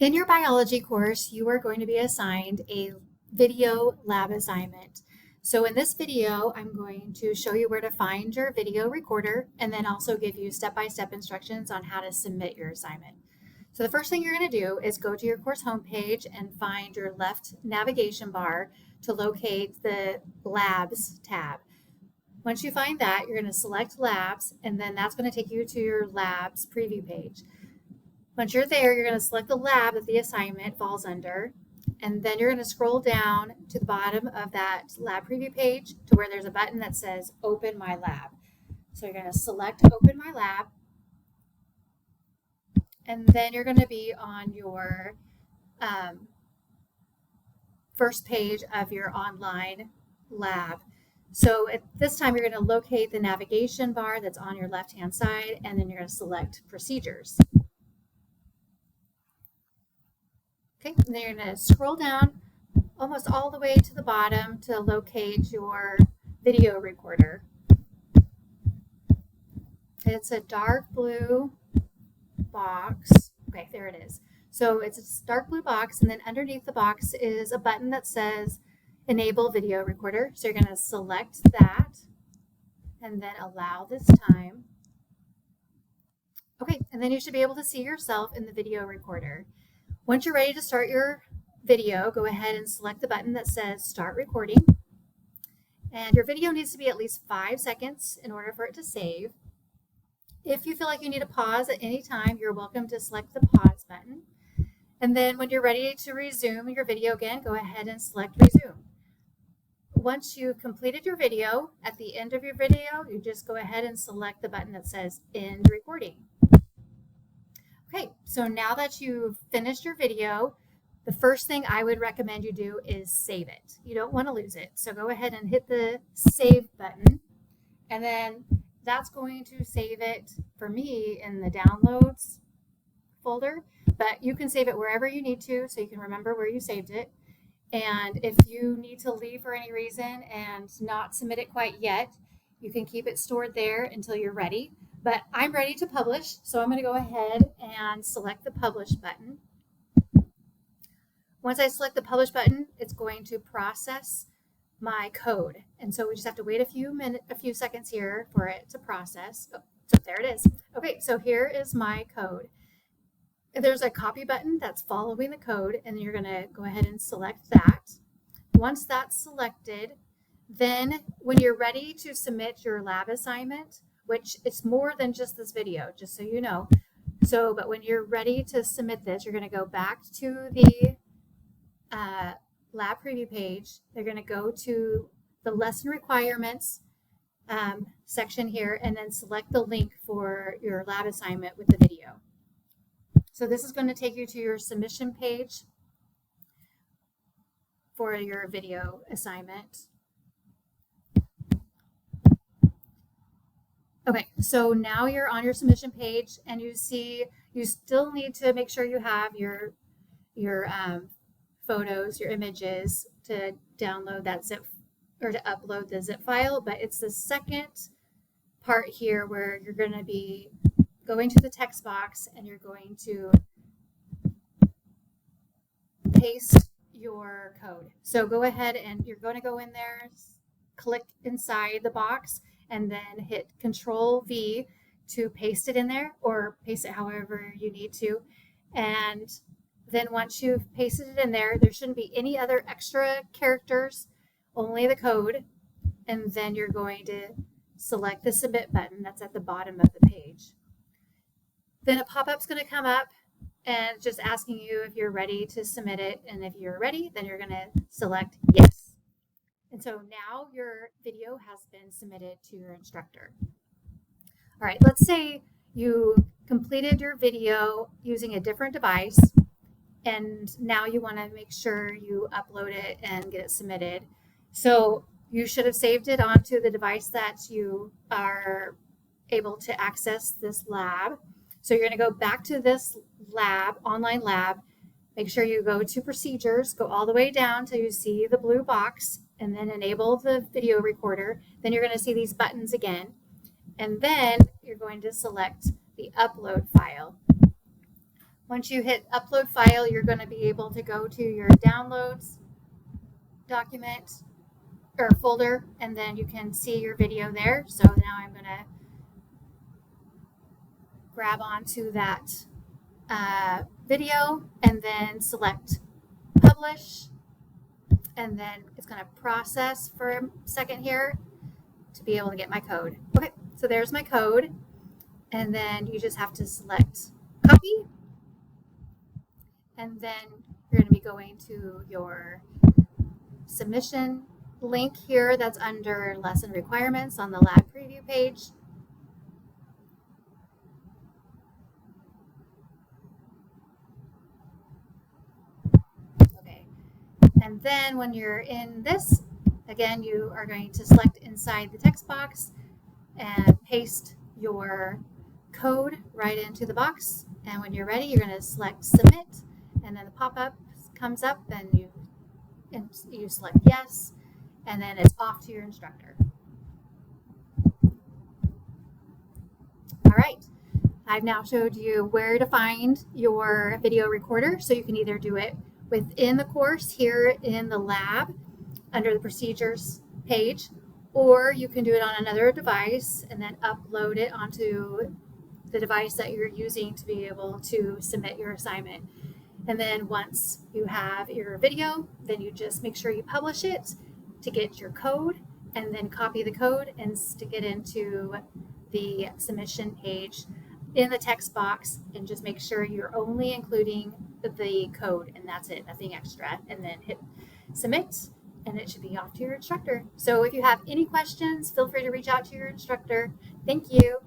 In your biology course, you are going to be assigned a video lab assignment. So in this video, I'm going to show you where to find your video recorder and then also give you step-by-step instructions on how to submit your assignment. So the first thing you're going to do is go to your course homepage and find your left navigation bar to locate the Labs tab. Once you find that, you're going to select Labs, and then that's going to take you to your Labs preview page. Once you're there, you're going to select the lab that the assignment falls under, and then you're going to scroll down to the bottom of that lab preview page to where there's a button that says Open My Lab. So you're going to select Open My Lab, and then you're going to be on your first page of your online lab. So at this time, you're going to locate the navigation bar that's on your left-hand side, and then you're going to select Procedures. Okay, and then you're going to scroll down almost all the way to the bottom to locate your video recorder. It's a dark blue box. Okay, there it is. So it's a dark blue box, and then underneath the box is a button that says Enable Video Recorder. So you're going to select that and then allow this time. Okay, and then you should be able to see yourself in the video recorder. Once you're ready to start your video, go ahead and select the button that says Start Recording. And your video needs to be at least 5 seconds in order for it to save. If you feel like you need a pause at any time, you're welcome to select the pause button. And then when you're ready to resume your video again, go ahead and select Resume. Once you've completed your video, at the end of your video, you just go ahead and select the button that says End Recording. Okay, so now that you've finished your video, the first thing I would recommend you do is save it. You don't want to lose it. So go ahead and hit the Save button, and then that's going to save it for me in the Downloads folder, but you can save it wherever you need to so you can remember where you saved it. And if you need to leave for any reason and not submit it quite yet, you can keep it stored there until you're ready. But I'm ready to publish, so I'm going to go ahead and select the Publish button. Once I select the Publish button, it's going to process my code. And so we just have to wait a few seconds here for it to process. Oh, so there it is. Okay, so here is my code. There's a copy button that's following the code, and you're going to go ahead and select that. Once that's selected, then when you're ready to submit your lab assignment, which it's more than just this video, just so you know. But when you're ready to submit this, you're going to go back to the lab preview page. They're going to go to the lesson requirements section here, and then select the link for your lab assignment with the video. So this is going to take you to your submission page for your video assignment. Okay, so now you're on your submission page, and you see you still need to make sure you have your photos, your images to download that zip or to upload the zip file, but it's the second part here where you're going to be going to the text box and you're going to paste your code. So go ahead and you're going to go in there, click inside the box, and then hit Control V to paste it in there, or paste it however you need to. And then once you've pasted it in there, there shouldn't be any other extra characters, only the code. And then you're going to select the Submit button that's at the bottom of the page. Then a pop-up's going to come up and just asking you if you're ready to submit it. And if you're ready, then you're going to select Yes. And so now your video has been submitted to your instructor. All right, let's say you completed your video using a different device, and now you want to make sure you upload it and get it submitted. So you should have saved it onto the device that you are able to access this lab. So you're going to go back to this lab, online lab. Make sure you go to Procedures, go all the way down till you see the blue box, and then enable the video recorder. Then you're going to see these buttons again. And then you're going to select the upload file. Once you hit upload file, you're going to be able to go to your downloads document or folder, and then you can see your video there. So now I'm going to grab onto that video and then select publish, and then it's going to process for a second here to be able to get my code. Okay, so there's my code, and then you just have to select copy, and then you're going to be going to your submission link here that's under lesson requirements on the lab preview page. Okay, and then when you're in this, again, you are going to select inside the text box and paste your code right into the box. And when you're ready, you're going to select submit, and then the pop-up comes up, and you select yes, and then it's off to your instructor. All right, I've now showed you where to find your video recorder, so you can either do it within the course here in the lab under the procedures page, or you can do it on another device and then upload it onto the device that you're using to be able to submit your assignment. And then once you have your video, then you just make sure you publish it to get your code, and then copy the code and stick it into the submission page in the text box, and just make sure you're only including the code, and that's it, nothing extra, and then hit submit, and it should be off to your instructor. So if you have any questions, feel free to reach out to your instructor. Thank you.